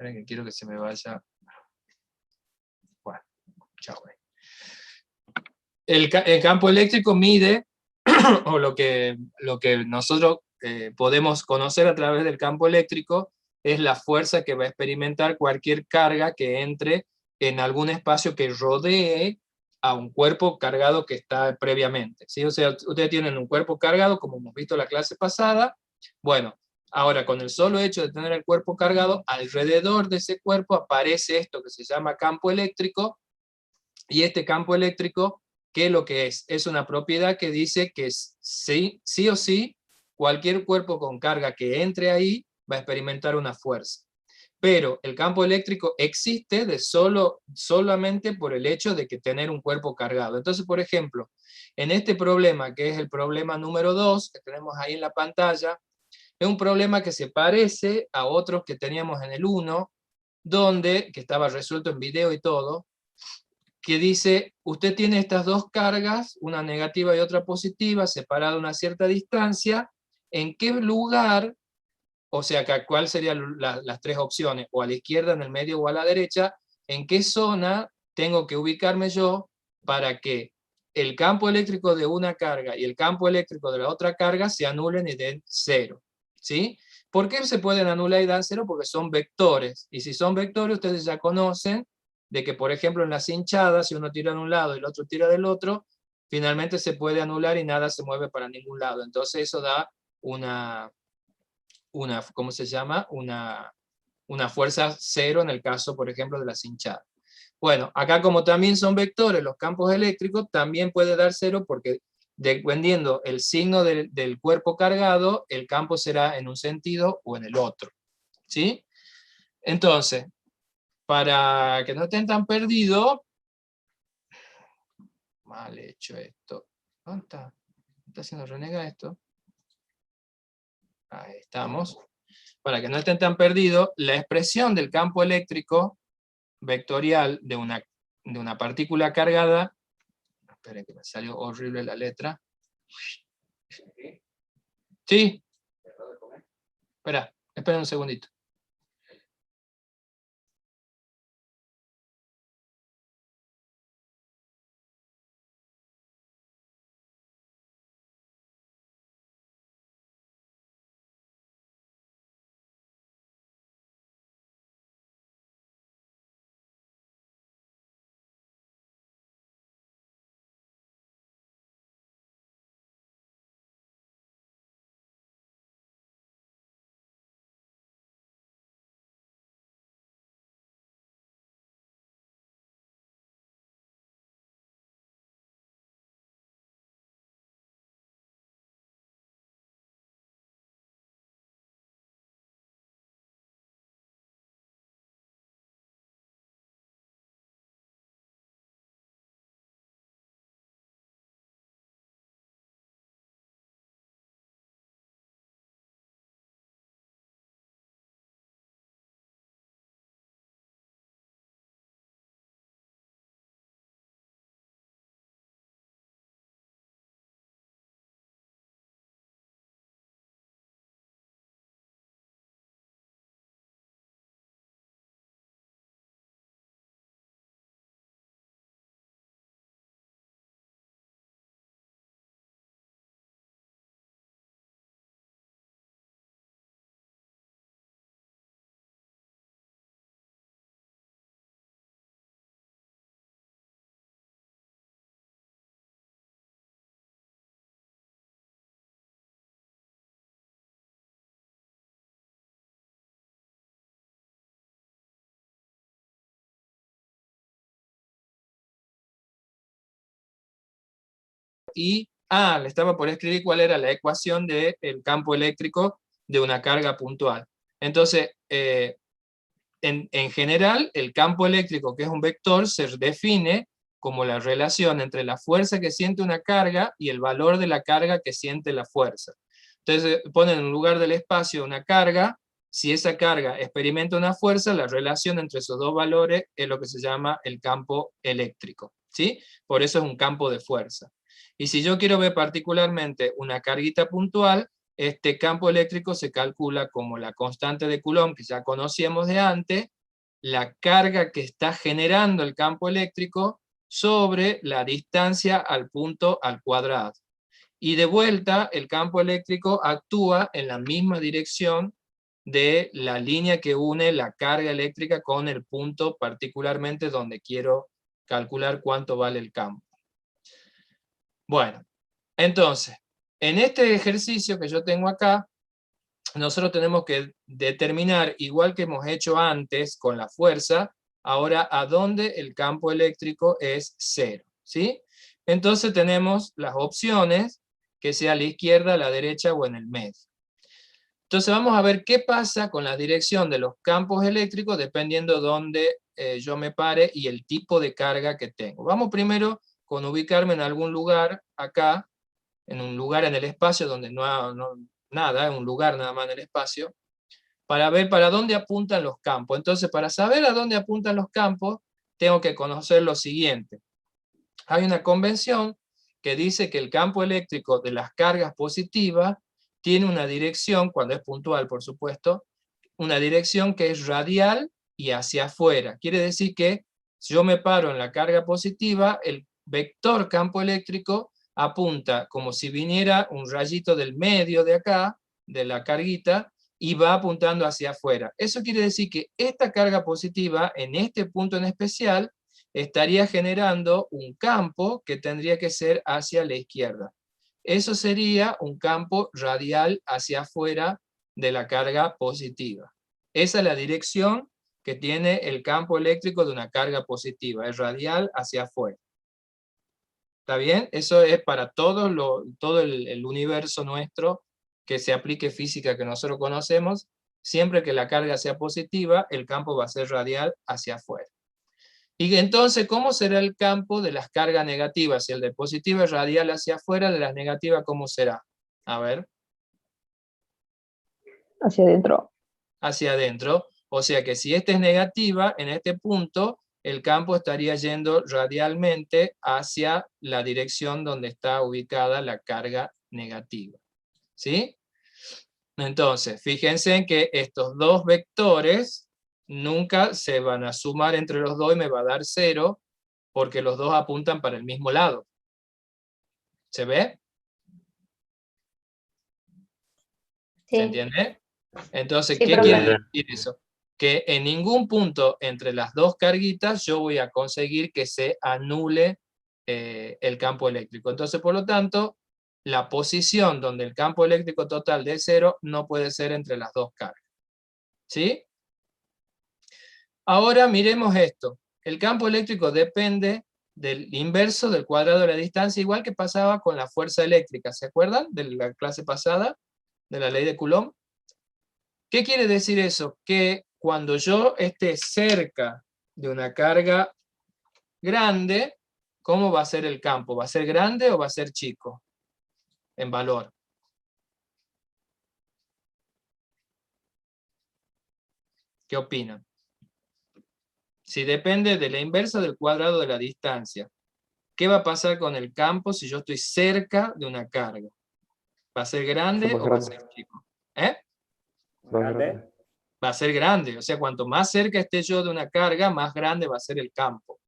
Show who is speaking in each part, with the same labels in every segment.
Speaker 1: Esperen que quiero que se me vaya. Bueno, chao. El campo eléctrico mide, o lo que nosotros podemos conocer a través del campo eléctrico, es la fuerza que va a experimentar cualquier carga que entre en algún espacio que rodee a un cuerpo cargado que está previamente, ¿sí? O sea, ustedes tienen un cuerpo cargado, como hemos visto en la clase pasada. Bueno, ahora con el solo hecho de tener el cuerpo cargado, alrededor de ese cuerpo aparece esto que se llama campo eléctrico, y este campo eléctrico, ¿qué es lo que es? Es una propiedad que dice que sí o sí, cualquier cuerpo con carga que entre ahí va a experimentar una fuerza. Pero el campo eléctrico existe solamente por el hecho de que tener un cuerpo cargado. Entonces, por ejemplo, en este problema, que es el problema número 2, que tenemos ahí en la pantalla, es un problema que se parece a otros que teníamos en el 1, que estaba resuelto en video y todo, que dice, usted tiene estas dos cargas, una negativa y otra positiva, separadas a una cierta distancia, ¿en qué lugar? O sea, ¿cuál serían las tres opciones? O a la izquierda, en el medio o a la derecha. ¿En qué zona tengo que ubicarme yo para que el campo eléctrico de una carga y el campo eléctrico de la otra carga se anulen y den cero? ¿Sí? ¿Por qué se pueden anular y dar cero? Porque son vectores. Y si son vectores, ustedes ya conocen de que, por ejemplo, en las hinchadas, si uno tira de un lado y el otro tira del otro, finalmente se puede anular y nada se mueve para ningún lado. Entonces eso da ¿cómo se llama? Una fuerza cero en el caso, por ejemplo, de las hinchadas. Bueno, acá como también son vectores los campos eléctricos, también puede dar cero porque dependiendo el signo del cuerpo cargado, el campo será en un sentido o en el otro. ¿Sí? Entonces, para que no estén tan perdidos, mal hecho esto. ¿Dónde está? ¿Está haciendo renega esto? Ahí estamos. Para que no estén tan perdidos, la expresión del campo eléctrico vectorial de una partícula cargada, esperen que me salió horrible la letra. ¿Sí? Espera un segundito. Y, le estaba por escribir cuál era la ecuación del campo eléctrico de una carga puntual. Entonces, en general, el campo eléctrico, que es un vector, se define como la relación entre la fuerza que siente una carga y el valor de la carga que siente la fuerza. Entonces, ponen en lugar del espacio una carga. Si esa carga experimenta una fuerza, la relación entre esos dos valores es lo que se llama el campo eléctrico, ¿sí? Por eso es un campo de fuerza. Y si yo quiero ver particularmente una carguita puntual, este campo eléctrico se calcula como la constante de Coulomb que ya conocíamos de antes, la carga que está generando el campo eléctrico sobre la distancia al punto al cuadrado. Y de vuelta, el campo eléctrico actúa en la misma dirección de la línea que une la carga eléctrica con el punto particularmente donde quiero calcular cuánto vale el campo. Bueno, entonces, en este ejercicio que yo tengo acá, nosotros tenemos que determinar, igual que hemos hecho antes con la fuerza, ahora a dónde el campo eléctrico es cero, ¿sí? Entonces tenemos las opciones, que sea a la izquierda, a la derecha o en el medio. Entonces vamos a ver qué pasa con la dirección de los campos eléctricos dependiendo de dónde yo me pare y el tipo de carga que tengo. Vamos primero con ubicarme en algún lugar acá, en un lugar en el espacio donde nada, en un lugar nada más en el espacio, para ver para dónde apuntan los campos. Entonces, para saber a dónde apuntan los campos, tengo que conocer lo siguiente. Hay una convención que dice que el campo eléctrico de las cargas positivas tiene una dirección, cuando es puntual, por supuesto, una dirección que es radial y hacia afuera. Quiere decir que si yo me paro en la carga positiva, el vector campo eléctrico apunta como si viniera un rayito del medio de acá, de la carguita, y va apuntando hacia afuera. Eso quiere decir que esta carga positiva, en este punto en especial, estaría generando un campo que tendría que ser hacia la izquierda. Eso sería un campo radial hacia afuera de la carga positiva. Esa es la dirección que tiene el campo eléctrico de una carga positiva, es radial hacia afuera. ¿Está bien? Eso es para todo el universo nuestro que se aplique física que nosotros conocemos. Siempre que la carga sea positiva, el campo va a ser radial hacia afuera. Y entonces, ¿cómo será el campo de las cargas negativas? Si el de positiva es radial hacia afuera, de las negativas, ¿cómo será? A ver.
Speaker 2: Hacia adentro.
Speaker 1: Hacia adentro. O sea que si esta es negativa, en este punto, el campo estaría yendo radialmente hacia la dirección donde está ubicada la carga negativa. ¿Sí? Entonces, fíjense en que estos dos vectores nunca se van a sumar entre los dos y me va a dar 0, porque los dos apuntan para el mismo lado. ¿Se ve?
Speaker 2: Sí.
Speaker 1: ¿Se entiende? Entonces,
Speaker 2: Sí,
Speaker 1: ¿qué quiere
Speaker 2: profe.
Speaker 1: decir eso? Que en ningún punto entre las dos carguitas yo voy a conseguir que se anule el campo eléctrico. Entonces, por lo tanto, la posición donde el campo eléctrico total de 0 no puede ser entre las dos cargas. ¿Sí? Ahora miremos esto. El campo eléctrico depende del inverso del cuadrado de la distancia, igual que pasaba con la fuerza eléctrica. ¿Se acuerdan de la clase pasada? De la ley de Coulomb. ¿Qué quiere decir eso? Que cuando yo esté cerca de una carga grande, ¿cómo va a ser el campo? ¿Va a ser grande o va a ser chico en valor? ¿Qué opinan? Si depende de la inversa del cuadrado de la distancia, ¿qué va a pasar con el campo si yo estoy cerca de una carga? ¿Va a ser grande o va a ser chico? ¿Eh?
Speaker 3: Grande.
Speaker 1: Va a ser grande. O sea, cuanto más cerca esté yo de una carga, más grande va a ser el campo.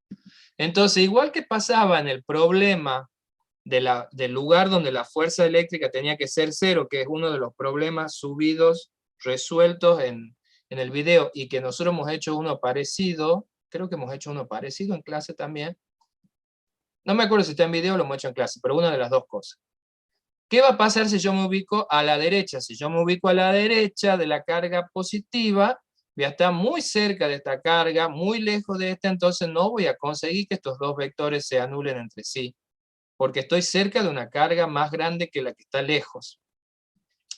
Speaker 1: Entonces, igual que pasaba en el problema del lugar donde la fuerza eléctrica tenía que ser 0, que es uno de los problemas subidos, resueltos en el video, y que nosotros hemos hecho uno parecido, creo que hemos hecho uno parecido en clase también. No me acuerdo si está en video o lo hemos hecho en clase, pero una de las dos cosas. ¿Qué va a pasar si yo me ubico a la derecha? Si yo me ubico a la derecha de la carga positiva, voy a estar muy cerca de esta carga, muy lejos de esta, entonces no voy a conseguir que estos dos vectores se anulen entre sí, porque estoy cerca de una carga más grande que la que está lejos.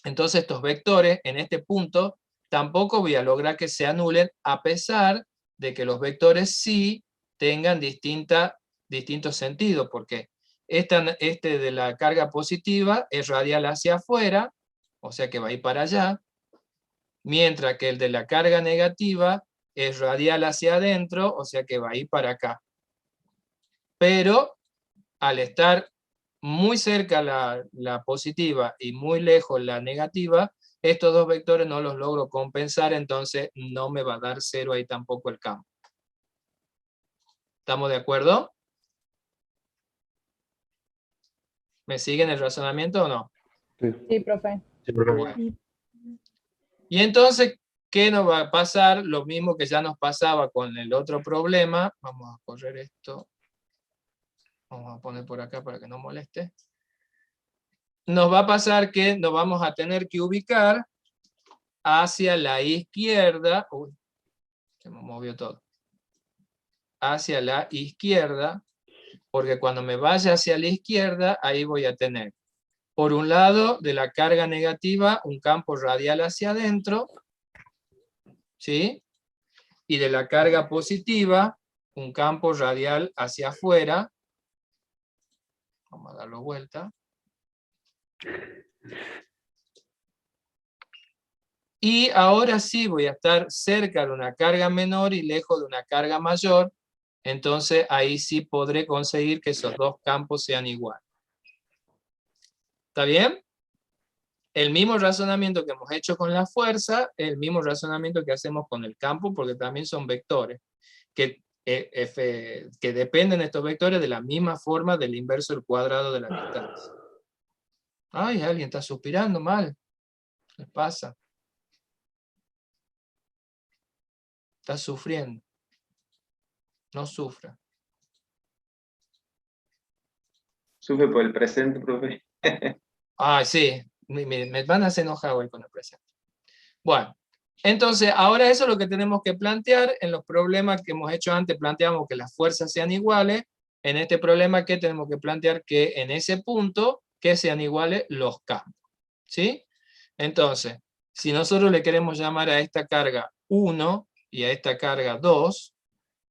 Speaker 1: Entonces estos vectores, en este punto, tampoco voy a lograr que se anulen, a pesar de que los vectores sí tengan distintos sentidos, porque este de la carga positiva es radial hacia afuera, o sea que va a ir para allá, mientras que el de la carga negativa es radial hacia adentro, o sea que va a ir para acá. Pero al estar muy cerca la positiva y muy lejos la negativa, estos dos vectores no los logro compensar, entonces no me va a dar 0 ahí tampoco el campo. ¿Estamos de acuerdo? ¿Me siguen el razonamiento o no?
Speaker 3: Sí.
Speaker 2: Sí, profe.
Speaker 3: Sí, profe.
Speaker 1: Bueno. Y entonces, ¿qué nos va a pasar? Lo mismo que ya nos pasaba con el otro problema. Vamos a correr esto. Vamos a poner por acá para que no moleste. Nos va a pasar que nos vamos a tener que ubicar hacia la izquierda. Uy, se me movió todo. Hacia la izquierda, porque cuando me vaya hacia la izquierda, ahí voy a tener, por un lado, de la carga negativa, un campo radial hacia adentro, ¿sí? Y de la carga positiva, un campo radial hacia afuera. Vamos a darlo vuelta. Y ahora sí voy a estar cerca de una carga menor y lejos de una carga mayor. Entonces ahí sí podré conseguir que esos dos campos sean iguales. ¿Está bien? El mismo razonamiento que hemos hecho con la fuerza, el mismo razonamiento que hacemos con el campo, porque también son vectores, que dependen estos vectores de la misma forma del inverso del cuadrado de la distancia. Ay, alguien está suspirando mal. ¿Qué pasa? Está sufriendo. No sufra.
Speaker 4: Sufre por el presente, profe.
Speaker 1: Ah, sí, me van a hacer enojar hoy con el presente. Bueno, entonces ahora eso es lo que tenemos que plantear. En los problemas que hemos hecho antes planteamos que las fuerzas sean iguales. En este problema, ¿qué tenemos que plantear? Que en ese punto, que sean iguales los campos. ¿Sí? Entonces, si nosotros le queremos llamar a esta carga 1 y a esta carga 2,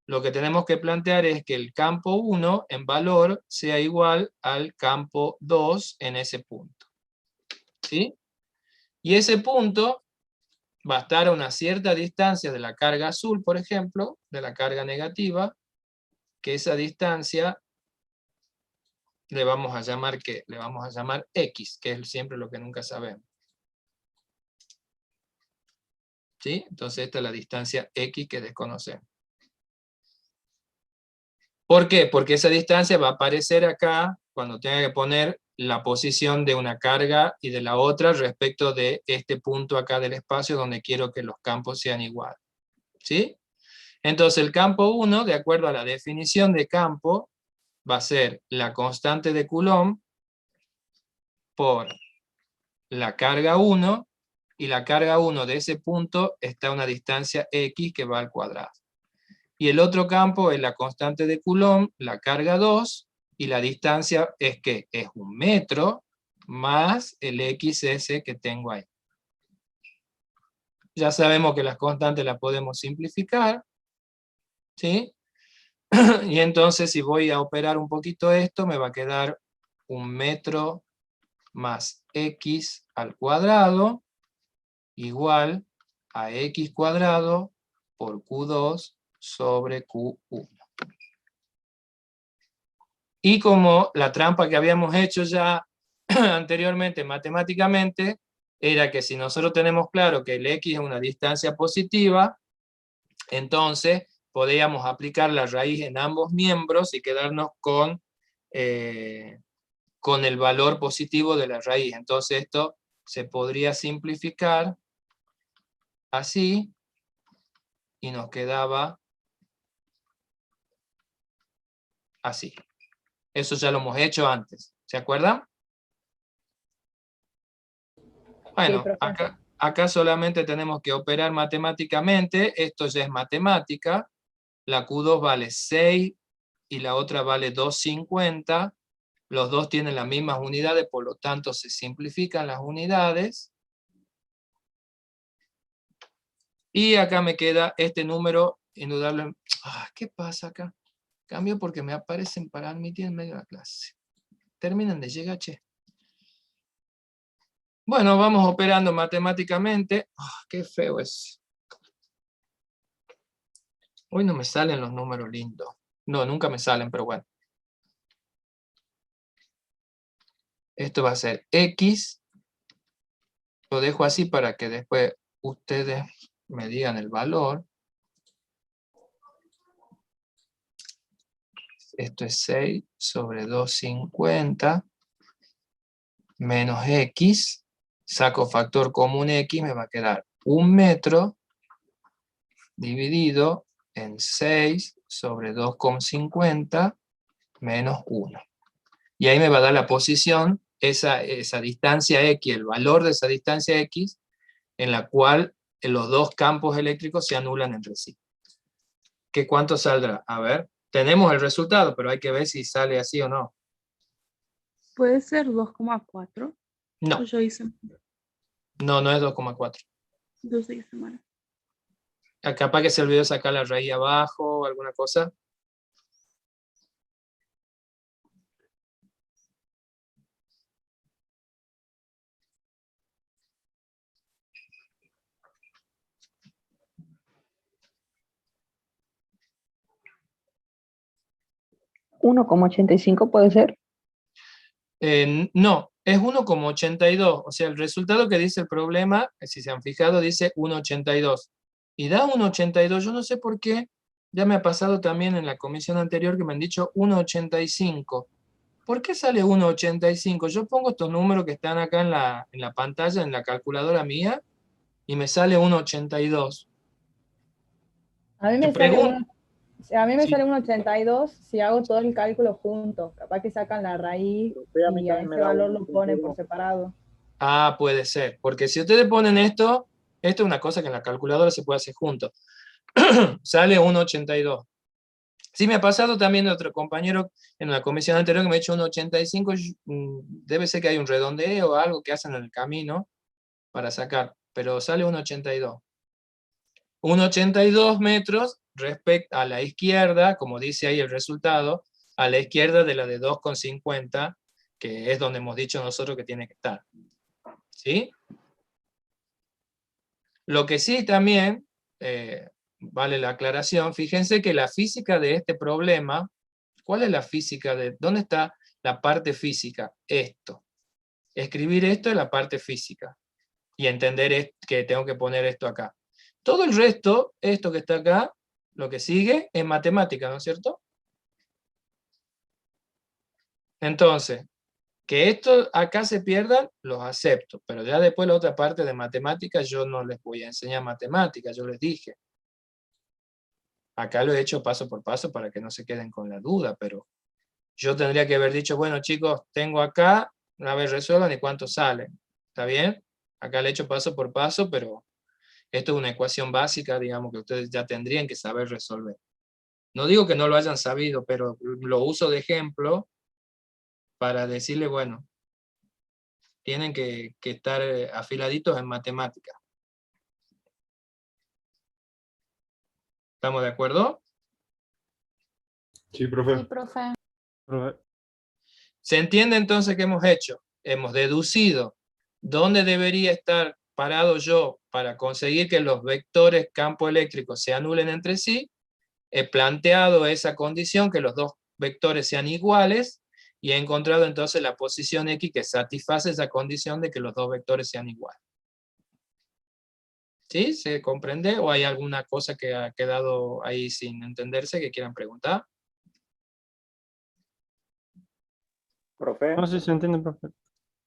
Speaker 1: lo que tenemos que plantear es que el campo 1 en valor sea igual al campo 2 en ese punto. ¿Sí? Y ese punto va a estar a una cierta distancia de la carga azul, por ejemplo, de la carga negativa, que esa distancia le vamos a llamar ¿qué? Le vamos a llamar X, que es siempre lo que nunca sabemos. ¿Sí? Entonces esta es la distancia X que desconocemos. ¿Por qué? Porque esa distancia va a aparecer acá cuando tenga que poner la posición de una carga y de la otra respecto de este punto acá del espacio donde quiero que los campos sean iguales. ¿Sí? Entonces el campo 1, de acuerdo a la definición de campo, va a ser la constante de Coulomb por la carga 1, y la carga 1 de ese punto está a una distancia x que va al cuadrado. Y el otro campo es la constante de Coulomb, la carga 2, y la distancia es que es 1 metro más el xs que tengo ahí. Ya sabemos que las constantes las podemos simplificar, ¿sí? Y entonces si voy a operar un poquito esto, me va a quedar 1 metro más x al cuadrado igual a x cuadrado por q2 sobre q1. Y como la trampa que habíamos hecho ya anteriormente matemáticamente, era que si nosotros tenemos claro que el x es una distancia positiva, entonces podríamos aplicar la raíz en ambos miembros y quedarnos con el valor positivo de la raíz. Entonces esto se podría simplificar así, y nos quedaba así. Eso ya lo hemos hecho antes. ¿Se acuerdan? Bueno,
Speaker 2: Sí, profe.
Speaker 1: acá solamente tenemos que operar matemáticamente. Esto ya es matemática. La Q2 vale 6 y la otra vale 2,50. Los dos tienen las mismas unidades, por lo tanto se simplifican las unidades. Y acá me queda este número indudable. ¿Qué pasa acá? Cambio porque me aparecen para admitir en medio de la clase. Terminan de llegar, che. Bueno, vamos operando matemáticamente. Qué feo es. Hoy no me salen los números lindos. No, nunca me salen, pero bueno. Esto va a ser X Lo dejo así para que después ustedes me digan el valor. Esto es 6 sobre 250 menos x. Saco factor común x, me va a quedar 1 metro dividido en 6 sobre 2,50 menos 1. Y ahí me va a dar la posición, esa distancia x, el valor de esa distancia x, en la cual los dos campos eléctricos se anulan entre sí. ¿Qué cuánto saldrá? A ver, tenemos el resultado, pero hay que ver si sale así o no.
Speaker 3: Puede ser 2,4.
Speaker 1: No,
Speaker 3: Yo hice,
Speaker 1: no es 2,4.
Speaker 3: yo hice mal.
Speaker 1: Capaz que se olvidó sacar la raíz abajo o alguna cosa.
Speaker 2: ¿1,85 puede ser?
Speaker 1: No, es 1,82. O sea, el resultado que dice el problema, si se han fijado, dice 1,82. Y da 1,82. Yo no sé por qué. Ya me ha pasado también en la comisión anterior que me han dicho 1,85. ¿Por qué sale 1,85? Yo pongo estos números que están acá en la pantalla, en la calculadora mía, y me sale 1,82.
Speaker 2: A mí
Speaker 1: Te
Speaker 2: me sale
Speaker 1: pregunto.
Speaker 2: uno, a mí me
Speaker 1: Sí.
Speaker 2: sale 1,82 si hago todo el cálculo junto. Capaz que sacan la raíz
Speaker 3: A mí
Speaker 2: y a
Speaker 3: también me
Speaker 2: ese
Speaker 3: da
Speaker 2: valor lo ponen por
Speaker 3: 1,82.
Speaker 2: separado.
Speaker 1: Ah, puede ser. Porque si ustedes ponen esto es una cosa que en la calculadora se puede hacer junto. Sale 1,82. Sí, me ha pasado también de otro compañero en una comisión anterior que me ha hecho 1,85. Debe ser que hay un redondeo o algo que hacen en el camino para sacar, pero sale 1,82. 1,82 metros respecto a la izquierda, como dice ahí el resultado, a la izquierda de la de 2,50, que es donde hemos dicho nosotros que tiene que estar. ¿Sí? Lo que sí también, vale la aclaración, fíjense que la física de este problema, ¿cuál es la física dónde está la parte física? Esto. Escribir esto es la parte física. Y entender que tengo que poner esto acá. Todo el resto, esto que está acá, lo que sigue es matemática, ¿no es cierto? Entonces, que esto acá se pierdan, los acepto, pero ya después la otra parte de matemática yo no les voy a enseñar matemática, yo les dije. Acá lo he hecho paso por paso para que no se queden con la duda, pero yo tendría que haber dicho, bueno chicos, tengo acá, a ver, resuelvan y cuánto sale. ¿Está bien? Acá lo he hecho paso por paso, pero esto es una ecuación básica, digamos, que ustedes ya tendrían que saber resolver. No digo que no lo hayan sabido, pero lo uso de ejemplo para decirle, bueno, tienen que estar afiladitos en matemática. ¿Estamos de acuerdo?
Speaker 4: Sí,
Speaker 5: Sí,
Speaker 4: profe.
Speaker 5: profe.
Speaker 3: Profe,
Speaker 1: ¿Se entiende entonces qué hemos hecho? Hemos deducido dónde debería estar parado yo para conseguir que los vectores campo eléctrico se anulen entre sí. He planteado esa condición, que los dos vectores sean iguales, y he encontrado entonces la posición X que satisface esa condición de que los dos vectores sean iguales. ¿Sí? ¿Se comprende? ¿O hay alguna cosa que ha quedado ahí sin entenderse que quieran preguntar?
Speaker 3: profe,
Speaker 6: No sé si se entiende, profe.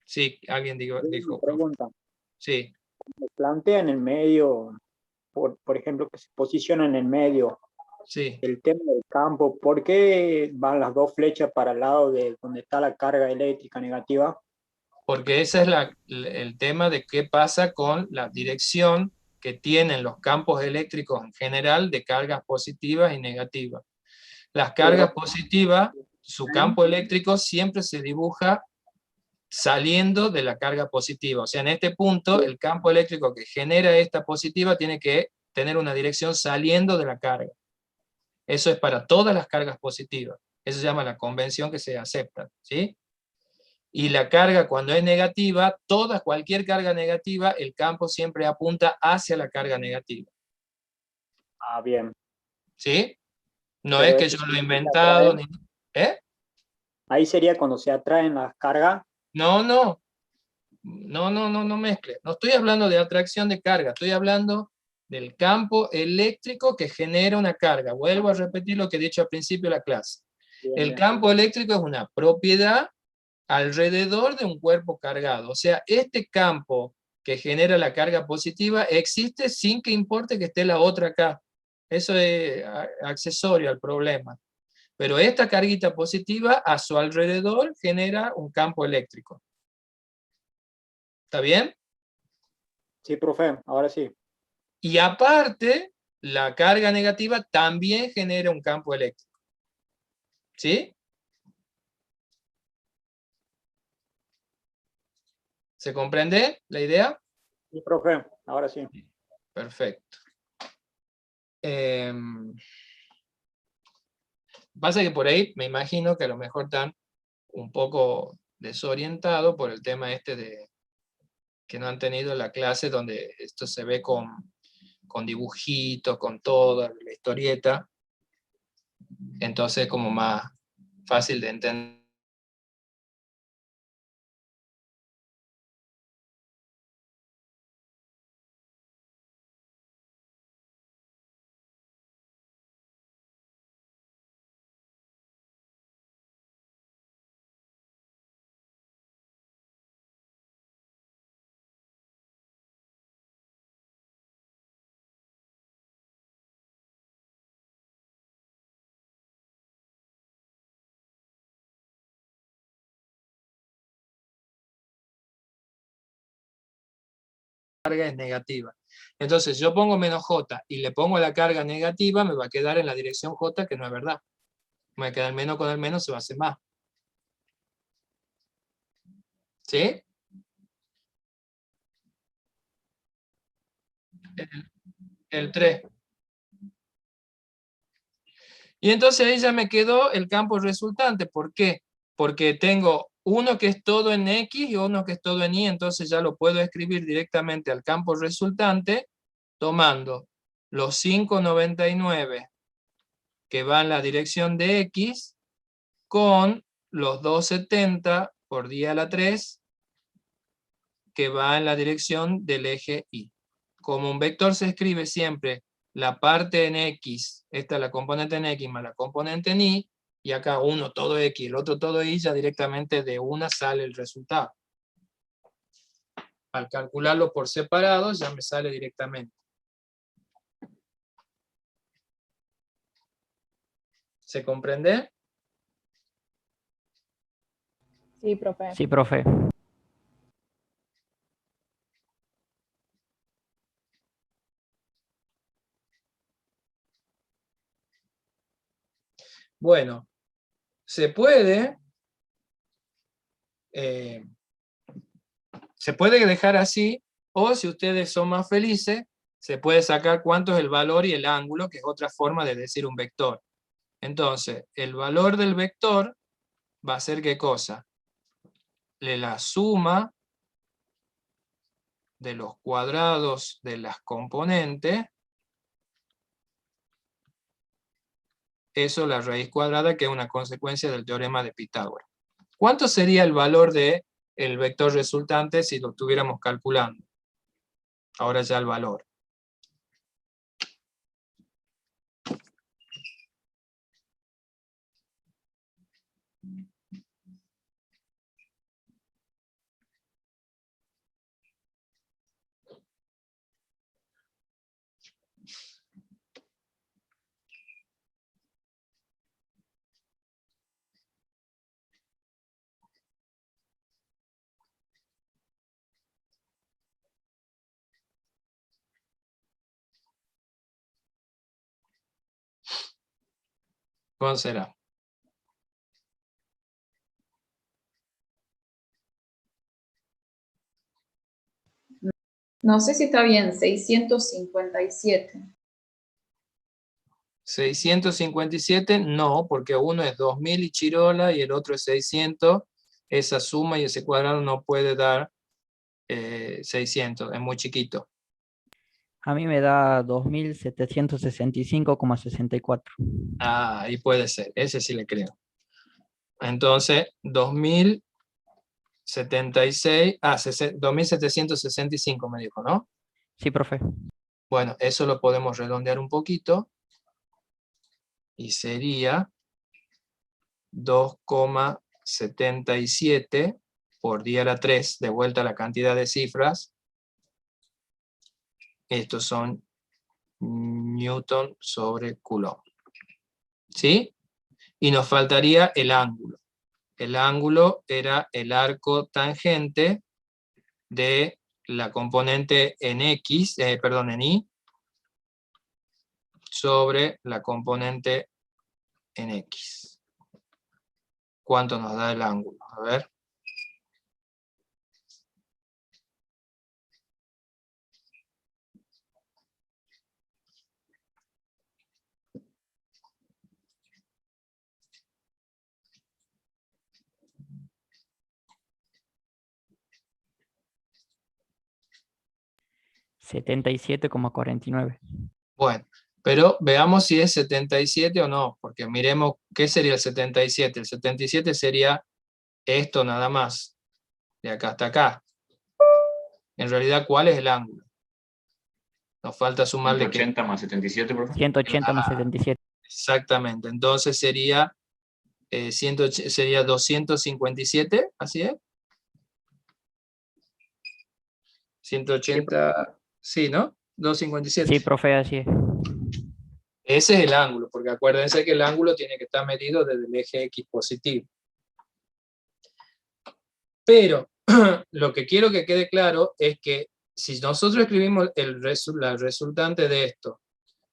Speaker 1: Sí, alguien dijo.
Speaker 3: una pregunta.
Speaker 1: Sí,
Speaker 3: Me plantea en el medio, por ejemplo, que se posiciona en el medio
Speaker 1: sí.
Speaker 3: el tema del campo. ¿Por qué van las dos flechas para el lado de donde está la carga eléctrica negativa?
Speaker 1: Porque ese es el tema de qué pasa con la dirección que tienen los campos eléctricos en general de cargas positivas y negativas. Las cargas positivas, su campo eléctrico siempre se dibuja saliendo de la carga positiva. O sea, en este punto, el campo eléctrico que genera esta positiva tiene que tener una dirección saliendo de la carga. Eso es para todas las cargas positivas. Eso se llama la convención que se acepta, ¿sí? Y la carga cuando es negativa, cualquier carga negativa, el campo siempre apunta hacia la carga negativa.
Speaker 3: Ah, bien.
Speaker 1: ¿Sí? No
Speaker 3: Pero
Speaker 1: es que
Speaker 3: eso
Speaker 1: yo lo
Speaker 3: sí
Speaker 1: he
Speaker 3: se
Speaker 1: inventado.
Speaker 3: atrae.
Speaker 1: ¿Eh?
Speaker 3: Ahí sería cuando se atraen las cargas.
Speaker 1: No, no. no mezcle. No estoy hablando de atracción de carga, estoy hablando del campo eléctrico que genera una carga. Vuelvo a repetir lo que he dicho al principio de la clase.
Speaker 3: Bien,
Speaker 1: El
Speaker 3: bien.
Speaker 1: campo eléctrico es una propiedad alrededor de un cuerpo cargado. O sea, este campo que genera la carga positiva existe sin que importe que esté la otra acá. Eso es accesorio al problema. Pero esta carguita positiva a su alrededor genera un campo eléctrico. ¿Está bien?
Speaker 3: Sí, profe, ahora sí.
Speaker 1: Y aparte, la carga negativa también genera un campo eléctrico. ¿Sí? ¿Se comprende la idea?
Speaker 3: Sí, profe, ahora sí.
Speaker 1: Perfecto. Pasa que por ahí me imagino que a lo mejor están un poco desorientados por el tema este de que no han tenido la clase donde esto se ve con dibujitos, con toda la historieta. Entonces es como más fácil de entender. Carga es negativa. Entonces, yo pongo menos J y le pongo la carga negativa, me va a quedar en la dirección J, que no es verdad. Me va a quedar menos con el menos, se va a hacer más. ¿Sí? El 3. Y entonces ahí ya me quedó el campo resultante. ¿Por qué? Porque tengo uno que es todo en X y uno que es todo en Y, entonces ya lo puedo escribir directamente al campo resultante tomando los 5,99 que va en la dirección de X con los 2,70 por 10 a la 3 que va en la dirección del eje Y. Como un vector se escribe siempre la parte en X, esta es la componente en X más la componente en Y, y acá uno todo X, el otro todo Y, ya directamente de una sale el resultado. Al calcularlo por separado ya me sale directamente. ¿Se comprende?
Speaker 2: Sí, profe.
Speaker 5: Sí, profe.
Speaker 1: Bueno, se puede dejar así, o si ustedes son más felices, se puede sacar cuánto es el valor y el ángulo, que es otra forma de decir un vector. Entonces, el valor del vector va a ser ¿qué cosa? La suma de los cuadrados de las componentes, eso la raíz cuadrada, que es una consecuencia del teorema de Pitágoras. ¿Cuánto sería el valor del vector resultante si lo estuviéramos calculando? Ahora ya el valor. ¿Cuánto será?
Speaker 6: No sé si está bien, 657.
Speaker 1: 657, no, porque uno es 2000 y chirola y el otro es 600. Esa suma y ese cuadrado no puede dar 600, es muy chiquito.
Speaker 5: A mí me da 2765,64.
Speaker 1: Ah, ahí puede ser, ese sí le creo. Entonces, 2000 76, 2765 me dijo, ¿no?
Speaker 5: Sí, profe.
Speaker 1: Bueno, eso lo podemos redondear un poquito. Y sería 2,77 por 10 a la 3, de vuelta a la cantidad de cifras. Estos son Newton sobre Coulomb. ¿Sí? Y nos faltaría el ángulo. El ángulo era el arco tangente de la componente en X, en Y, sobre la componente en X. ¿Cuánto nos da el ángulo? A ver.
Speaker 5: $77,49.
Speaker 1: Bueno, pero veamos si es 77 o no, porque miremos qué sería el 77. El 77 sería esto nada más, de acá hasta acá. En realidad, ¿cuál es el ángulo? Nos falta sumarle
Speaker 7: 180 más 77, profe.
Speaker 5: 180 más 77.
Speaker 1: Exactamente, entonces sería, sería 257, ¿así es? 180, sí, ¿no? 257.
Speaker 5: Sí, profe, así es.
Speaker 1: Ese es el ángulo, porque acuérdense que el ángulo tiene que estar medido desde el eje X positivo. Pero lo que quiero que quede claro es que si nosotros escribimos la resultante de esto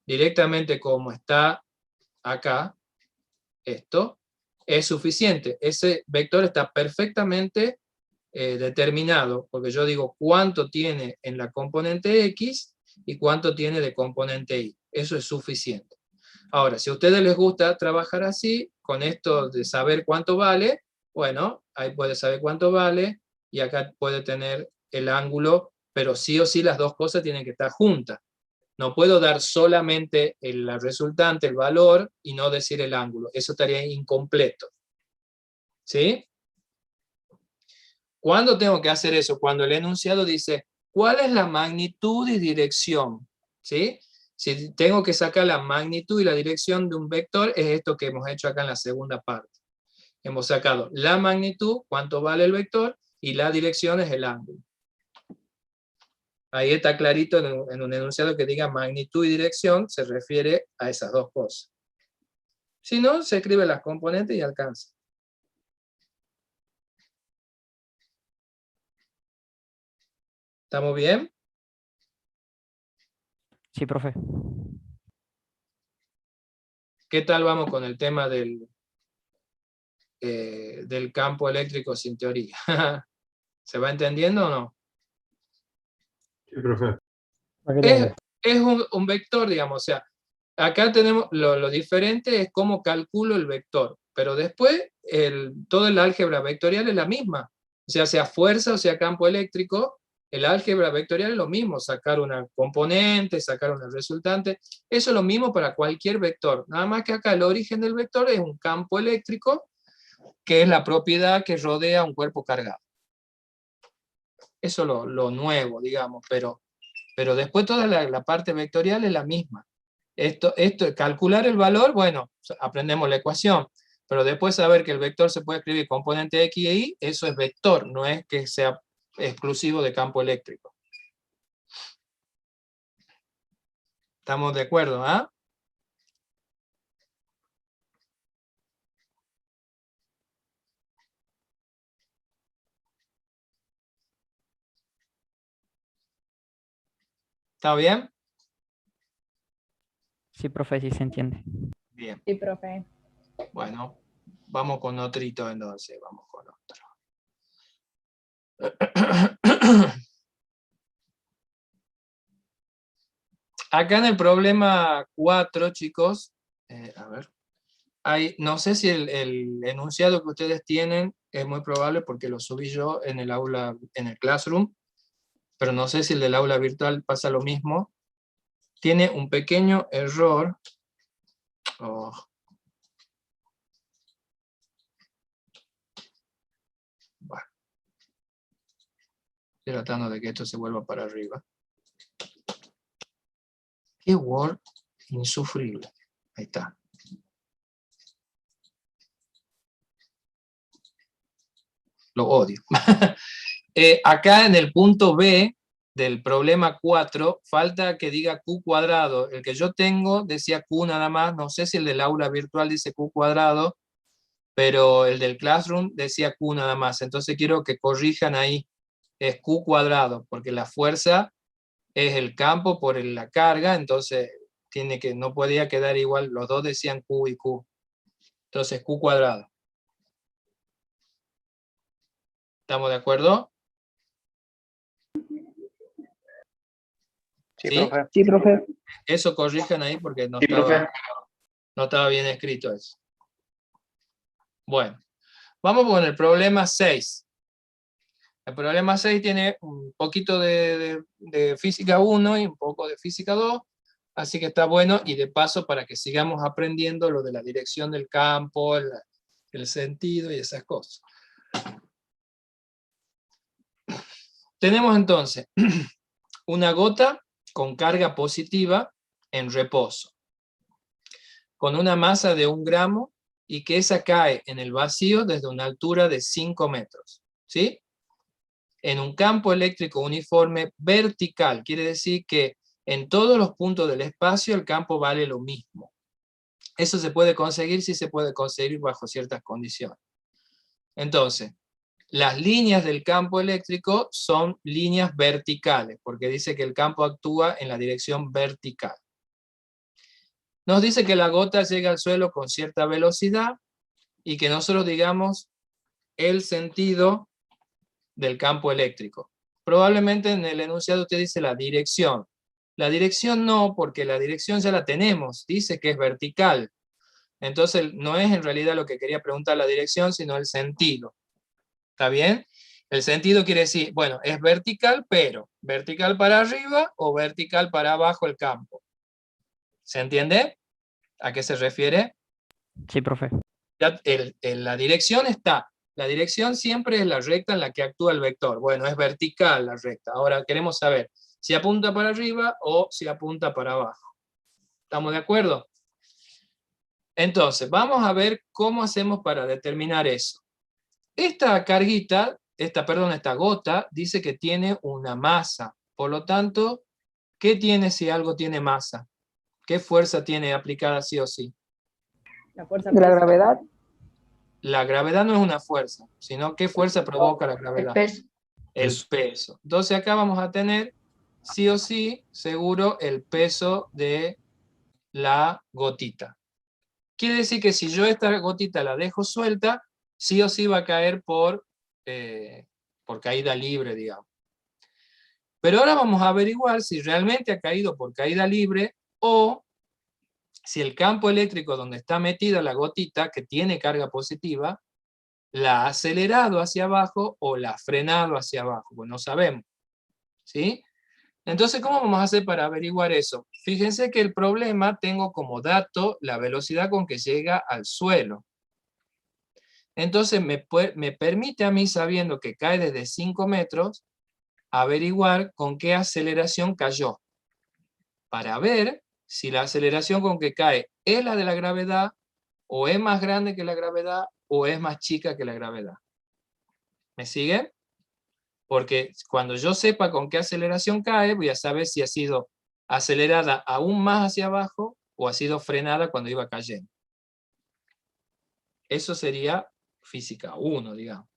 Speaker 1: directamente como está acá, esto es suficiente. Ese vector está perfectamente determinado, porque yo digo cuánto tiene en la componente X y cuánto tiene de componente Y. Eso es suficiente. Ahora, si a ustedes les gusta trabajar así, con esto de saber cuánto vale, bueno, ahí puede saber cuánto vale, y acá puede tener el ángulo, pero sí o sí las dos cosas tienen que estar juntas. No puedo dar solamente la resultante, el valor, y no decir el ángulo. Eso estaría incompleto. ¿Sí? ¿Cuándo tengo que hacer eso? Cuando el enunciado dice, ¿cuál es la magnitud y dirección? ¿Sí? Si tengo que sacar la magnitud y la dirección de un vector, es esto que hemos hecho acá en la segunda parte. Hemos sacado la magnitud, cuánto vale el vector, y la dirección es el ángulo. Ahí está clarito en un enunciado que diga magnitud y dirección, se refiere a esas dos cosas. Si no, se escribe las componentes y alcanza. ¿Estamos bien?
Speaker 5: Sí, profe.
Speaker 1: ¿Qué tal vamos con el tema del campo eléctrico sin teoría? ¿Se va entendiendo o no?
Speaker 4: Sí, profe.
Speaker 1: Es un vector, digamos, o sea, acá tenemos lo diferente es cómo calculo el vector, pero después todo el álgebra vectorial es la misma, o sea fuerza o sea campo eléctrico, el álgebra vectorial es lo mismo, sacar una componente, sacar una resultante, eso es lo mismo para cualquier vector, nada más que acá el origen del vector es un campo eléctrico, que es la propiedad que rodea un cuerpo cargado. Eso es lo nuevo, digamos, pero después toda la parte vectorial es la misma. Esto, calcular el valor, bueno, aprendemos la ecuación, pero después saber que el vector se puede escribir componente X e Y, eso es vector, no es que sea exclusivo de campo eléctrico. ¿Estamos de acuerdo? ¿Ah? ¿Está bien?
Speaker 5: Sí, profe, sí se entiende.
Speaker 1: Bien.
Speaker 2: Sí, profe.
Speaker 1: Bueno, vamos con otrito entonces, vamos con otro. Acá en el problema 4, chicos, a ver, no sé si el enunciado que ustedes tienen es muy probable porque lo subí yo en el aula, en el Classroom, pero no sé si el del aula virtual pasa lo mismo. Tiene un pequeño error. Oh. Bueno. Estoy tratando de que esto se vuelva para arriba. Qué Word insufrible. Ahí está. Lo odio. Acá en el punto B del problema 4, falta que diga Q cuadrado. El que yo tengo decía Q nada más, no sé si el del aula virtual dice Q cuadrado, pero el del Classroom decía Q nada más. Entonces quiero que corrijan ahí, es Q cuadrado, porque la fuerza es el campo por la carga, entonces no podía quedar igual, los dos decían Q y Q. Entonces Q cuadrado. ¿Estamos de acuerdo?
Speaker 7: Sí,
Speaker 1: ¿Sí?
Speaker 7: profe.
Speaker 8: Sí, profe.
Speaker 1: Eso corrijan ahí porque no
Speaker 7: Sí, profe.
Speaker 1: estaba bien escrito eso. Bueno, vamos con el problema 6. El problema 6 tiene un poquito de física 1 y un poco de física 2, así que está bueno, y de paso para que sigamos aprendiendo lo de la dirección del campo, el sentido y esas cosas. Tenemos entonces una gota con carga positiva en reposo, con una masa de 1 gramo, y que esa cae en el vacío desde una altura de 5 metros. ¿Sí? En un campo eléctrico uniforme vertical, quiere decir que en todos los puntos del espacio el campo vale lo mismo. Eso se puede conseguir, sí se puede conseguir bajo ciertas condiciones. Entonces, las líneas del campo eléctrico son líneas verticales, porque dice que el campo actúa en la dirección vertical. Nos dice que la gota llega al suelo con cierta velocidad y que nosotros digamos el sentido del campo eléctrico. Probablemente en el enunciado usted dice la dirección. La dirección no, porque la dirección ya la tenemos, dice que es vertical. Entonces no es en realidad lo que quería preguntar la dirección, sino el sentido. ¿Está bien? El sentido quiere decir, bueno, es vertical, pero vertical para arriba o vertical para abajo el campo. ¿Se entiende? ¿A qué se refiere?
Speaker 5: Sí, profe.
Speaker 1: Ya la dirección está. La dirección siempre es la recta en la que actúa el vector. Bueno, es vertical la recta. Ahora queremos saber si apunta para arriba o si apunta para abajo. ¿Estamos de acuerdo? Entonces, vamos a ver cómo hacemos para determinar eso. Esta carguita, esta gota, dice que tiene una masa. Por lo tanto, ¿qué tiene si algo tiene masa? ¿Qué fuerza tiene aplicada sí o sí?
Speaker 2: La fuerza
Speaker 8: De la
Speaker 2: física.
Speaker 8: gravedad.
Speaker 1: La gravedad no es una fuerza, sino ¿qué fuerza provoca la gravedad? El peso. Entonces acá vamos a tener, sí o sí, seguro, el peso de la gotita. Quiere decir que si yo esta gotita la dejo suelta, sí o sí va a caer por caída libre, digamos. Pero ahora vamos a averiguar si realmente ha caído por caída libre o si el campo eléctrico donde está metida la gotita, que tiene carga positiva, la ha acelerado hacia abajo o la ha frenado hacia abajo, pues no sabemos. ¿Sí? Entonces, ¿cómo vamos a hacer para averiguar eso? Fíjense que el problema tengo como dato la velocidad con que llega al suelo. Entonces me permite a mí, sabiendo que cae desde 5 metros, averiguar con qué aceleración cayó, para ver si la aceleración con que cae es la de la gravedad, o es más grande que la gravedad, o es más chica que la gravedad. ¿Me siguen? Porque cuando yo sepa con qué aceleración cae, voy a saber si ha sido acelerada aún más hacia abajo o ha sido frenada cuando iba cayendo. Eso sería física 1, digamos.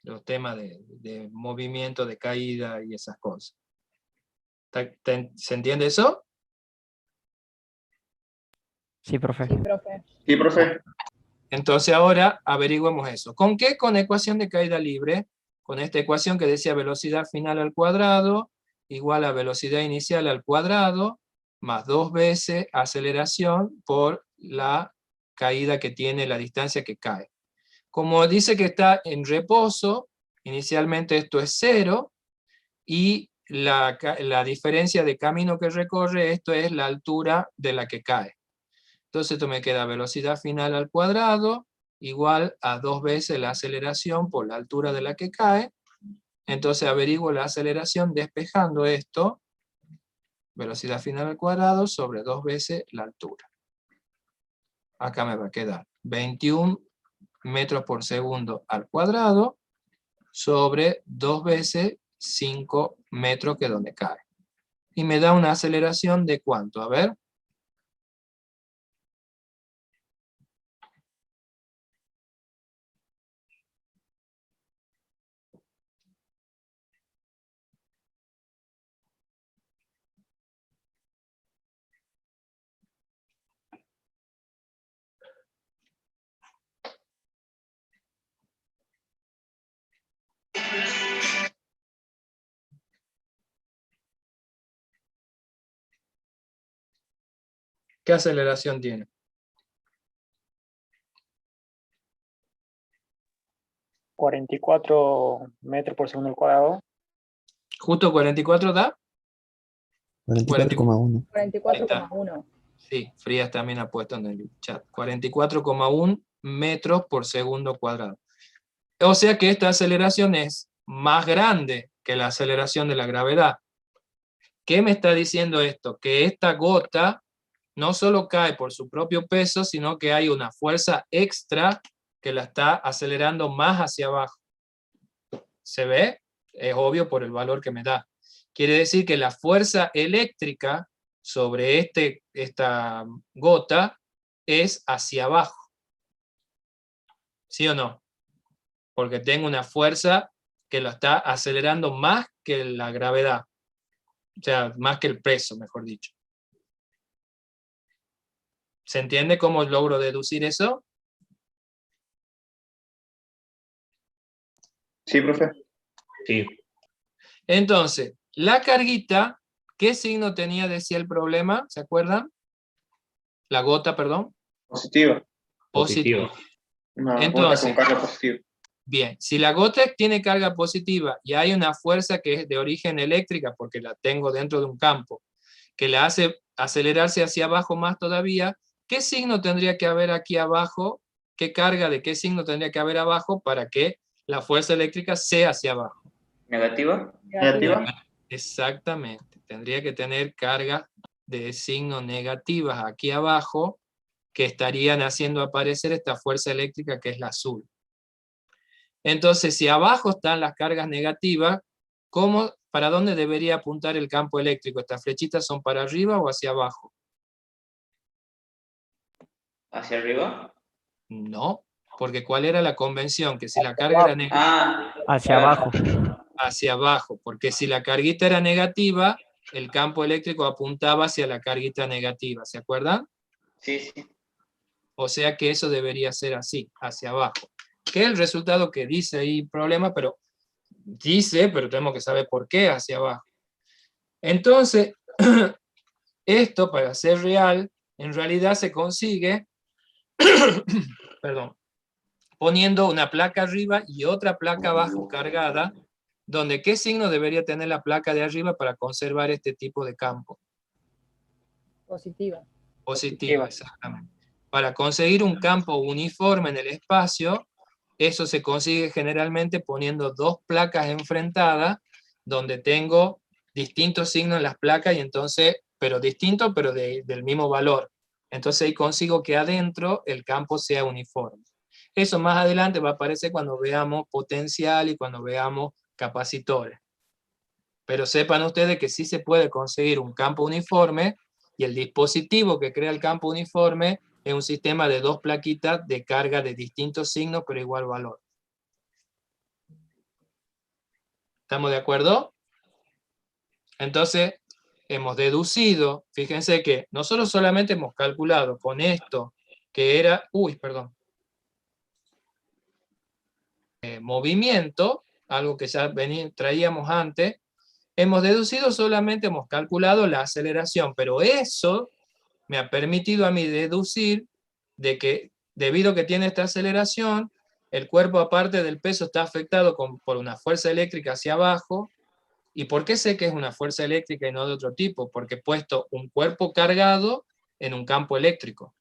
Speaker 1: Los temas de movimiento, de caída y esas cosas. ¿Se entiende eso?
Speaker 5: Sí, profe.
Speaker 2: Sí, profe.
Speaker 7: Sí, profe.
Speaker 1: Entonces ahora averiguemos eso. ¿Con qué? Con ecuación de caída libre. Con esta ecuación que decía velocidad final al cuadrado igual a velocidad inicial al cuadrado más 2 veces aceleración por la caída que tiene, la distancia que cae. Como dice que está en reposo, inicialmente esto es 0, y la diferencia de camino que recorre, esto es la altura de la que cae. Entonces esto me queda velocidad final al cuadrado igual a 2 veces la aceleración por la altura de la que cae. Entonces averiguo la aceleración despejando esto, velocidad final al cuadrado, sobre 2 veces la altura. Acá me va a quedar 21 metros por segundo al cuadrado, sobre 2 veces 5 metros que es donde cae. Y me da una aceleración de ¿cuánto? A ver. ¿Qué aceleración tiene?
Speaker 3: ¿44 metros por segundo al cuadrado?
Speaker 1: ¿Justo 44 da?
Speaker 7: 44,1.
Speaker 2: 44,1.
Speaker 1: Sí, Frías también ha puesto en el chat. 44,1 metros por segundo cuadrado. O sea que esta aceleración es más grande que la aceleración de la gravedad. ¿Qué me está diciendo esto? Que esta gota no solo cae por su propio peso, sino que hay una fuerza extra que la está acelerando más hacia abajo. ¿Se ve? Es obvio por el valor que me da. Quiere decir que la fuerza eléctrica sobre esta gota es hacia abajo. ¿Sí o no? Porque tengo una fuerza que lo está acelerando más que la gravedad. O sea, más que el peso, mejor dicho. ¿Se entiende cómo logro deducir eso?
Speaker 8: Sí, profe.
Speaker 4: Sí.
Speaker 1: Entonces, la carguita, ¿qué signo tenía, decía el problema? ¿Se acuerdan? La gota, perdón.
Speaker 8: Positiva.
Speaker 1: Positivo.
Speaker 8: Una gota
Speaker 1: Entonces,
Speaker 8: con carga positiva.
Speaker 1: bien, si la gota tiene carga positiva y hay una fuerza que es de origen eléctrica, porque la tengo dentro de un campo, que la hace acelerarse hacia abajo más todavía, ¿qué signo tendría que haber aquí abajo? ¿Qué carga de qué signo tendría que haber abajo para que la fuerza eléctrica sea hacia abajo?
Speaker 8: ¿Negativa?
Speaker 2: Negativa.
Speaker 1: Exactamente. Tendría que tener cargas de signo negativas aquí abajo que estarían haciendo aparecer esta fuerza eléctrica que es la azul. Entonces, si abajo están las cargas negativas, ¿para dónde debería apuntar el campo eléctrico? ¿Estas flechitas son para arriba o hacia abajo?
Speaker 8: ¿Hacia arriba?
Speaker 1: No, porque ¿cuál era la convención? Que si la carga era negativa,
Speaker 8: Ah,
Speaker 5: Hacia abajo.
Speaker 1: hacia abajo, porque si la carguita era negativa, el campo eléctrico apuntaba hacia la carguita negativa, ¿se acuerdan?
Speaker 8: sí, sí.
Speaker 1: O sea que eso debería ser así, hacia abajo. Que es el resultado que dice ahí problema, pero tenemos que saber por qué hacia abajo. Entonces, esto para ser real, en realidad se consigue, perdón, poniendo una placa arriba y otra placa abajo cargada, donde ¿qué signo debería tener la placa de arriba para conservar este tipo de campo?
Speaker 2: Positiva.
Speaker 1: Positiva, exactamente. Para conseguir un campo uniforme en el espacio, eso se consigue generalmente poniendo dos placas enfrentadas, donde tengo distintos signos en las placas, y entonces, pero distintos, pero del mismo valor. Entonces ahí consigo que adentro el campo sea uniforme. Eso más adelante va a aparecer cuando veamos potencial y cuando veamos capacitores. Pero sepan ustedes que sí se puede conseguir un campo uniforme, y el dispositivo que crea el campo uniforme es un sistema de dos plaquitas de carga de distintos signos, pero igual valor. ¿Estamos de acuerdo? Entonces, hemos deducido, fíjense que nosotros solamente hemos calculado con esto, que era, movimiento, algo que ya traíamos antes, hemos deducido solamente, hemos calculado la aceleración, pero eso me ha permitido a mí deducir de que debido a que tiene esta aceleración, el cuerpo aparte del peso está afectado por una fuerza eléctrica hacia abajo. ¿Y por qué sé que es una fuerza eléctrica y no de otro tipo? Porque he puesto un cuerpo cargado en un campo eléctrico.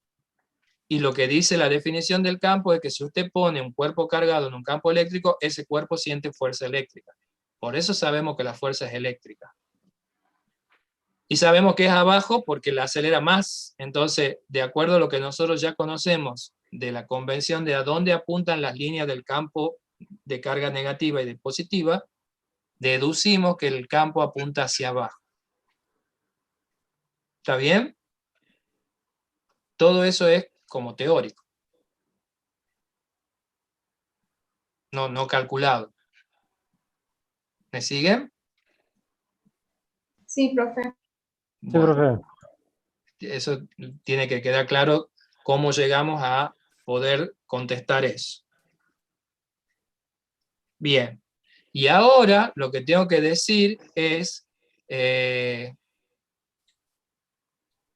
Speaker 1: Y lo que dice la definición del campo es que si usted pone un cuerpo cargado en un campo eléctrico, ese cuerpo siente fuerza eléctrica. Por eso sabemos que la fuerza es eléctrica. Y sabemos que es abajo porque la acelera más. Entonces, de acuerdo a lo que nosotros ya conocemos de la convención de a dónde apuntan las líneas del campo de carga negativa y de positiva, deducimos que el campo apunta hacia abajo. ¿Está bien? Todo eso es como teórico. No calculado. ¿Me siguen?
Speaker 6: Sí, profe.
Speaker 4: Sí,
Speaker 1: Bueno,
Speaker 4: profe.
Speaker 1: eso tiene que quedar claro cómo llegamos a poder contestar eso. Bien. Y ahora lo que tengo que decir es,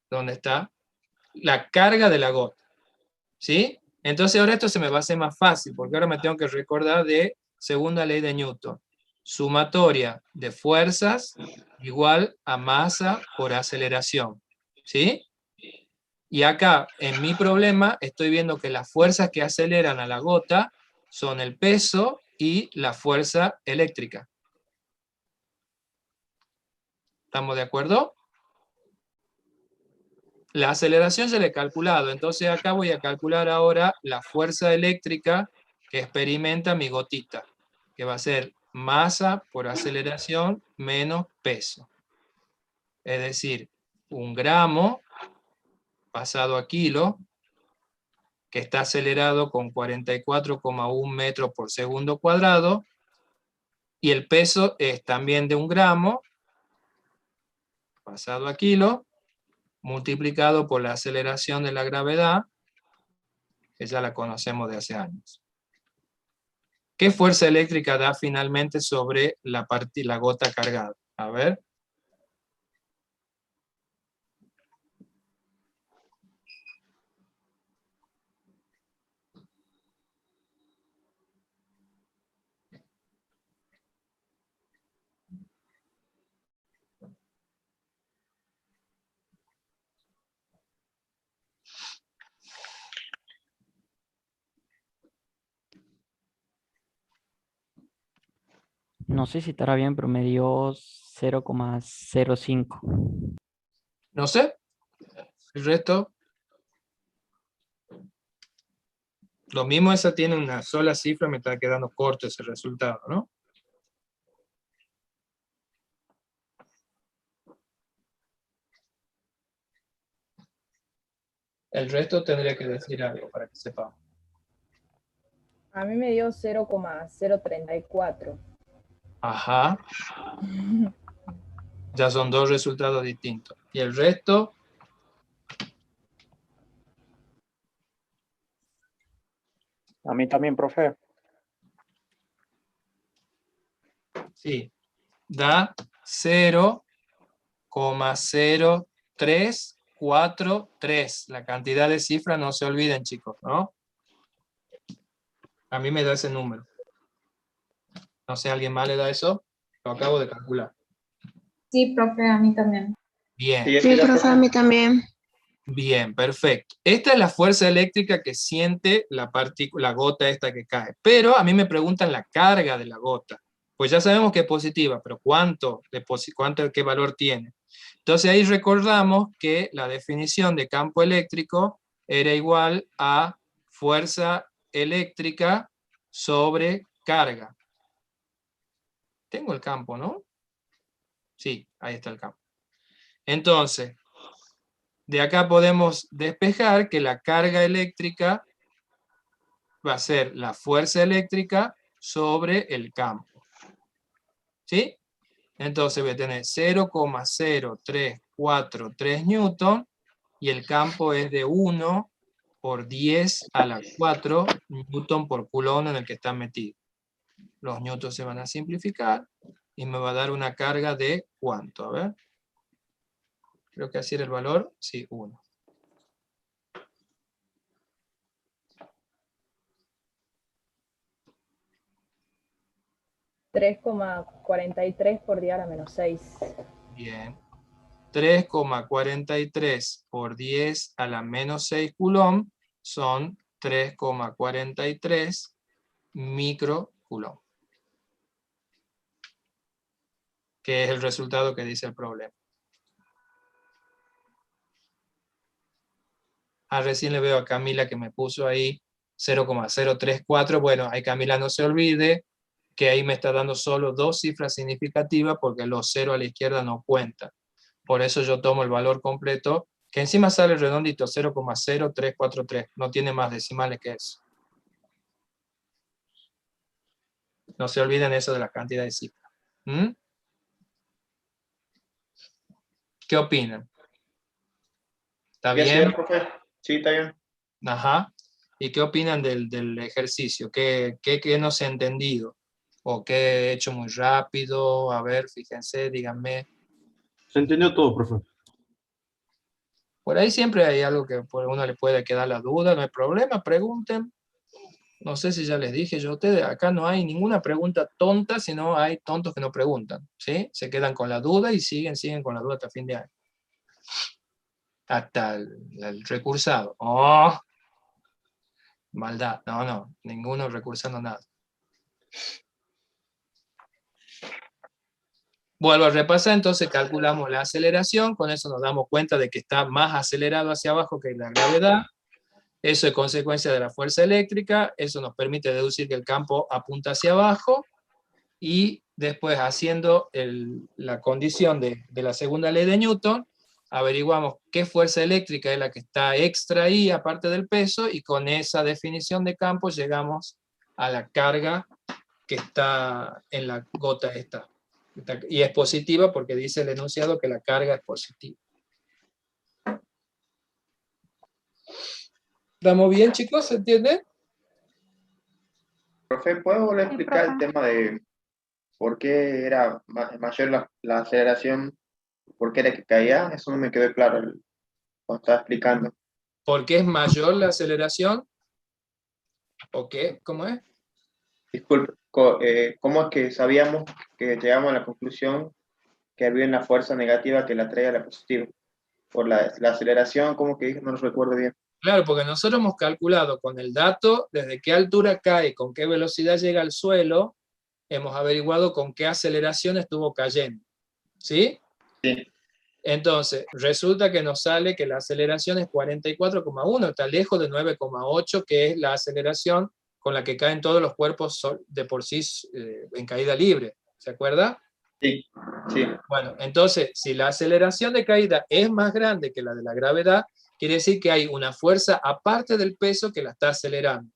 Speaker 1: ¿dónde está? La carga de la gota. ¿Sí? Entonces ahora esto se me va a hacer más fácil, porque ahora me tengo que recordar de segunda ley de Newton. Sumatoria de fuerzas igual a masa por aceleración. ¿Sí? Y acá, en mi problema, estoy viendo que las fuerzas que aceleran a la gota son el peso y la fuerza eléctrica. ¿Estamos de acuerdo? La aceleración se le he calculado, entonces acá voy a calcular ahora la fuerza eléctrica que experimenta mi gotita, que va a ser masa por aceleración menos peso. Es decir, 1 gramo pasado a kilo, que está acelerado con 44,1 metros por segundo cuadrado, y el peso es también de 1 gramo pasado a kilo, multiplicado por la aceleración de la gravedad, que ya la conocemos de hace años. ¿Qué fuerza eléctrica da finalmente sobre la gota cargada? A ver.
Speaker 5: No sé si estará bien, pero me dio 0,05.
Speaker 1: No sé. El resto. Lo mismo, esa tiene una sola cifra, me está quedando corto ese resultado, ¿no? El resto tendría que decir algo para que sepamos.
Speaker 2: A mí me dio 0,034.
Speaker 1: Ajá. Ya son 2 resultados distintos. Y el resto,
Speaker 3: A mí también, profe.
Speaker 1: sí, da 0,0343. La cantidad de cifras no se olviden, chicos, ¿no? A mí me da ese número. No sé, ¿alguien más le da eso? Lo acabo de calcular.
Speaker 6: Sí, profe, a mí también.
Speaker 1: Bien.
Speaker 8: Sí,
Speaker 7: Sí, profe, a mí también.
Speaker 1: Bien, perfecto. Esta es la fuerza eléctrica que siente la gota esta que cae. Pero a mí me preguntan la carga de la gota. Pues ya sabemos que es positiva, pero ¿qué valor tiene? Entonces ahí recordamos que la definición de campo eléctrico era igual a fuerza eléctrica sobre carga. Tengo el campo, ¿no? Sí, ahí está el campo. Entonces, de acá podemos despejar que la carga eléctrica va a ser la fuerza eléctrica sobre el campo. ¿Sí? Entonces voy a tener 0,0343 newton y el campo es de 1 por 10 a la 4 newton por coulomb en el que está metido. Los newtons se van a simplificar y me va a dar una carga de ¿cuánto? A ver. Creo que así era el valor. Sí, 1.
Speaker 2: $3,43 por 10 a la menos 6.
Speaker 1: Bien. 3,43 por 10 a la menos 6 coulomb son 3,43 microcoulomb. que es el resultado que dice el problema. Recién le veo a Camila que me puso ahí 0,034. Bueno, ahí Camila no se olvide que ahí me está dando solo dos cifras significativas porque los ceros a la izquierda no cuentan. Por eso yo tomo el valor completo, que encima sale redondito, 0,0343. No tiene más decimales que eso. No se olviden eso de la cantidad de cifras. ¿Mm? ¿Qué opinan? ¿Está
Speaker 8: Bien,
Speaker 1: bien?
Speaker 8: señor profe. Sí, está bien.
Speaker 1: Ajá. ¿Y qué opinan del ejercicio? ¿Qué no se ha entendido? ¿O qué he hecho muy rápido? A ver, fíjense, díganme.
Speaker 4: Se entendió todo, profe.
Speaker 1: Por ahí siempre hay algo que por uno le puede quedar la duda, no hay problema, pregunten. No sé si ya les dije yo a ustedes, acá no hay ninguna pregunta tonta, sino hay tontos que no preguntan, ¿sí? Se quedan con la duda y siguen con la duda hasta fin de año. Hasta el recursado. ¡Oh! Maldad. No, ninguno recursando nada. Vuelvo a repasar, entonces calculamos la aceleración, con eso nos damos cuenta de que está más acelerado hacia abajo que la gravedad. Eso es consecuencia de la fuerza eléctrica, eso nos permite deducir que el campo apunta hacia abajo, y después haciendo la condición de la segunda ley de Newton, averiguamos qué fuerza eléctrica es la que está extra ahí, aparte del peso, y con esa definición de campo llegamos a la carga que está en la gota esta. Y es positiva porque dice el enunciado que la carga es positiva. ¿Estamos bien, chicos? ¿Se entiende?
Speaker 8: Profe, ¿puedo volver a explicar el tema de por qué era mayor la aceleración, por qué era que caía? Eso no me quedó claro cuando estaba explicando.
Speaker 1: Porque es mayor la aceleración. ¿O qué? ¿Cómo es?
Speaker 8: Disculpe, ¿cómo es que sabíamos que llegamos a la conclusión que había una fuerza negativa que la traía a la positiva? Por la aceleración, ¿cómo que dije? No lo recuerdo bien.
Speaker 1: Claro, porque nosotros hemos calculado con el dato desde qué altura cae, con qué velocidad llega al suelo, hemos averiguado con qué aceleración estuvo cayendo. ¿Sí?
Speaker 8: Sí.
Speaker 1: Entonces, resulta que nos sale que la aceleración es 44,1, está lejos de 9,8, que es la aceleración con la que caen todos los cuerpos de por sí en caída libre. ¿Se acuerda?
Speaker 8: Sí, sí.
Speaker 1: Bueno, entonces, si la aceleración de caída es más grande que la de la gravedad, quiere decir que hay una fuerza aparte del peso que la está acelerando.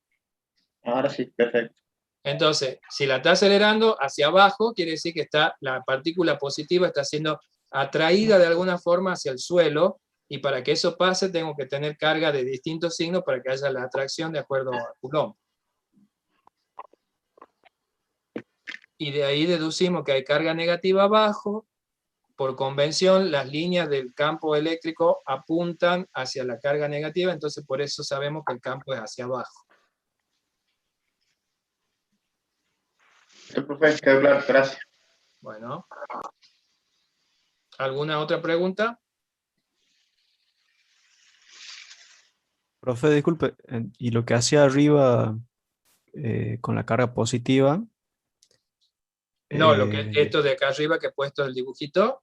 Speaker 8: Ahora sí, perfecto.
Speaker 1: Entonces, si la está acelerando hacia abajo, quiere decir que la partícula positiva está siendo atraída de alguna forma hacia el suelo, y para que eso pase tengo que tener carga de distintos signos para que haya la atracción de acuerdo a Coulomb. Y de ahí deducimos que hay carga negativa abajo. Por convención, las líneas del campo eléctrico apuntan hacia la carga negativa, entonces por eso sabemos que el campo es hacia abajo.
Speaker 8: Profe, quedó claro, gracias.
Speaker 1: Bueno. ¿Alguna otra pregunta?
Speaker 7: Profe, disculpe, y lo que hacía arriba con la carga positiva,
Speaker 1: No,
Speaker 7: eh,
Speaker 1: esto de acá arriba que he puesto el dibujito,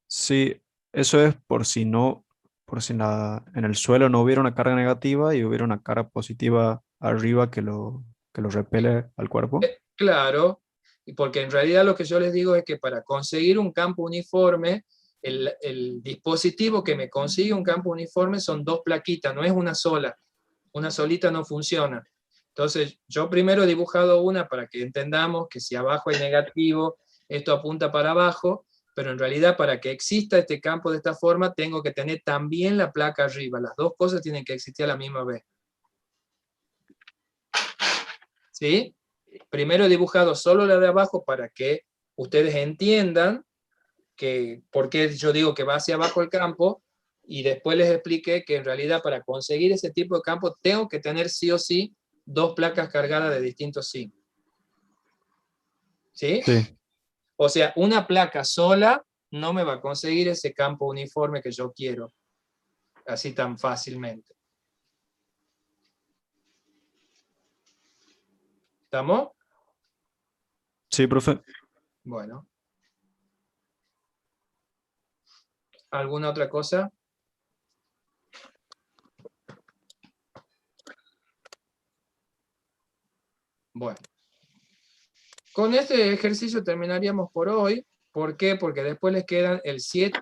Speaker 7: sí, eso es por si en el suelo no hubiera una carga negativa y hubiera una carga positiva arriba que lo repele al cuerpo.
Speaker 1: claro, y porque en realidad lo que yo les digo es que para conseguir un campo uniforme, el dispositivo que me consigue un campo uniforme son dos plaquitas, no es una sola. Una solita no funciona. Entonces, yo primero he dibujado una para que entendamos que si abajo hay negativo, esto apunta para abajo, pero en realidad para que exista este campo de esta forma, tengo que tener también la placa arriba. Las dos cosas tienen que existir a la misma vez. ¿Sí? Primero he dibujado solo la de abajo para que ustedes entiendan que, por qué yo digo que va hacia abajo el campo, y después les expliqué que en realidad para conseguir ese tipo de campo tengo que tener sí o sí dos placas cargadas de distintos signos. ¿Sí?
Speaker 7: Sí,
Speaker 1: O sea, una placa sola no me va a conseguir ese campo uniforme que yo quiero, así tan fácilmente. ¿Estamos?
Speaker 7: sí, profe.
Speaker 1: Bueno. ¿Alguna otra cosa? Bueno. Con este ejercicio terminaríamos por hoy. ¿Por qué? Porque después les quedan el 7